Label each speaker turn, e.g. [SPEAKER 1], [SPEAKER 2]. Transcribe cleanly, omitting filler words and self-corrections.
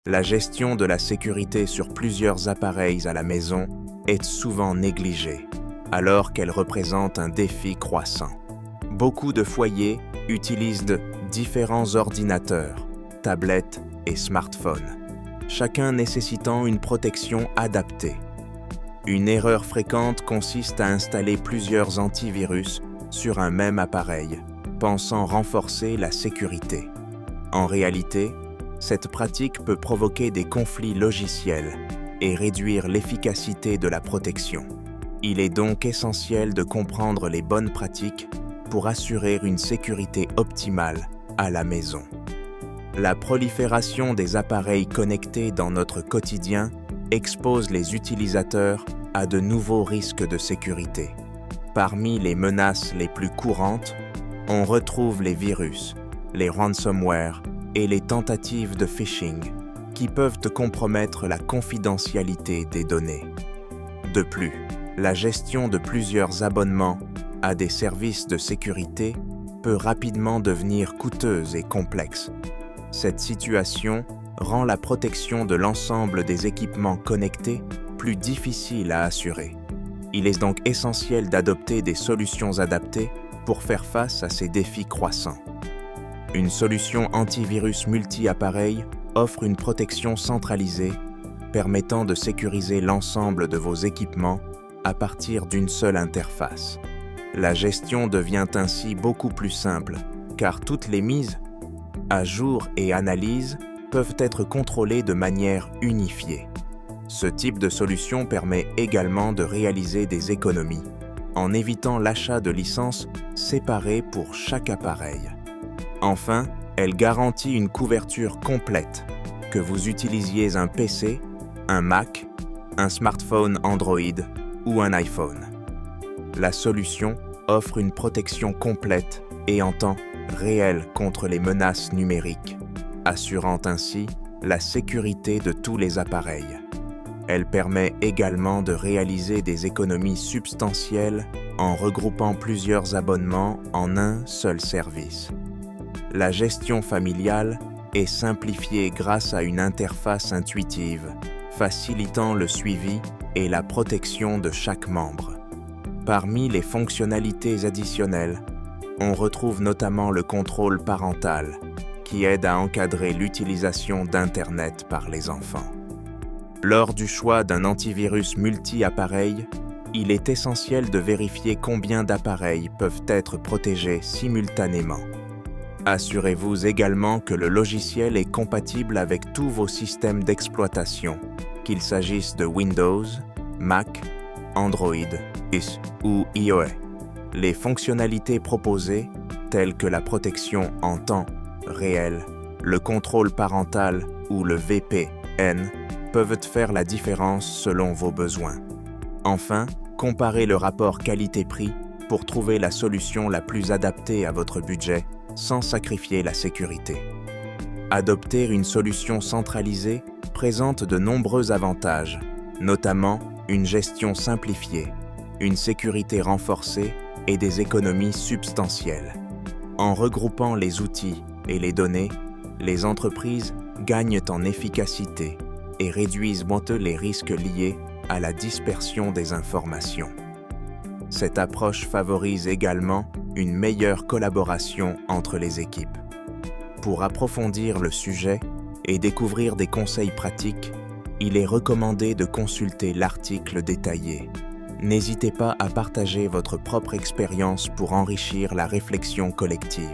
[SPEAKER 1] La gestion de la sécurité sur plusieurs appareils à la maison est souvent négligée, alors qu'elle représente un défi croissant. Beaucoup de foyers utilisent différents ordinateurs, tablettes et smartphones, chacun nécessitant une protection adaptée. Une erreur fréquente consiste à installer plusieurs antivirus sur un même appareil, pensant renforcer la sécurité. En réalité, cette pratique peut provoquer des conflits logiciels et réduire l'efficacité de la protection. Il est donc essentiel de comprendre les bonnes pratiques pour assurer une sécurité optimale à la maison. La prolifération des appareils connectés dans notre quotidien expose les utilisateurs à de nouveaux risques de sécurité. Parmi les menaces les plus courantes, on retrouve les virus, les ransomware et les tentatives de phishing qui peuvent compromettre la confidentialité des données. De plus, la gestion de plusieurs abonnements à des services de sécurité peut rapidement devenir coûteuse et complexe. Cette situation rend la protection de l'ensemble des équipements connectés plus difficile à assurer. Il est donc essentiel d'adopter des solutions adaptées pour faire face à ces défis croissants. Une solution antivirus multi-appareil offre une protection centralisée permettant de sécuriser l'ensemble de vos équipements à partir d'une seule interface. La gestion devient ainsi beaucoup plus simple, car toutes les mises à jour et analyses peuvent être contrôlées de manière unifiée. Ce type de solution permet également de réaliser des économies, en évitant l'achat de licences séparées pour chaque appareil. Enfin, elle garantit une couverture complète, que vous utilisiez un PC, un Mac, un smartphone Android ou un iPhone. La solution offre une protection complète et en temps réel contre les menaces numériques, assurant ainsi la sécurité de tous les appareils. Elle permet également de réaliser des économies substantielles en regroupant plusieurs abonnements en un seul service. La gestion familiale est simplifiée grâce à une interface intuitive, facilitant le suivi et la protection de chaque membre. Parmi les fonctionnalités additionnelles, on retrouve notamment le contrôle parental, qui aide à encadrer l'utilisation d'Internet par les enfants. Lors du choix d'un antivirus multi-appareil, il est essentiel de vérifier combien d'appareils peuvent être protégés simultanément. Assurez-vous également que le logiciel est compatible avec tous vos systèmes d'exploitation, qu'il s'agisse de Windows, Mac, Android ou iOS. Les fonctionnalités proposées, telles que la protection en temps réel, le contrôle parental ou le VPN, peuvent faire la différence selon vos besoins. Enfin, comparez le rapport qualité-prix pour trouver la solution la plus adaptée à votre budget sans sacrifier la sécurité. Adopter une solution centralisée présente de nombreux avantages, notamment une gestion simplifiée, une sécurité renforcée et des économies substantielles. En regroupant les outils et les données, les entreprises gagnent en efficacité et réduisent les risques liés à la dispersion des informations. Cette approche favorise également une meilleure collaboration entre les équipes. Pour approfondir le sujet et découvrir des conseils pratiques, il est recommandé de consulter l'article détaillé. N'hésitez pas à partager votre propre expérience pour enrichir la réflexion collective.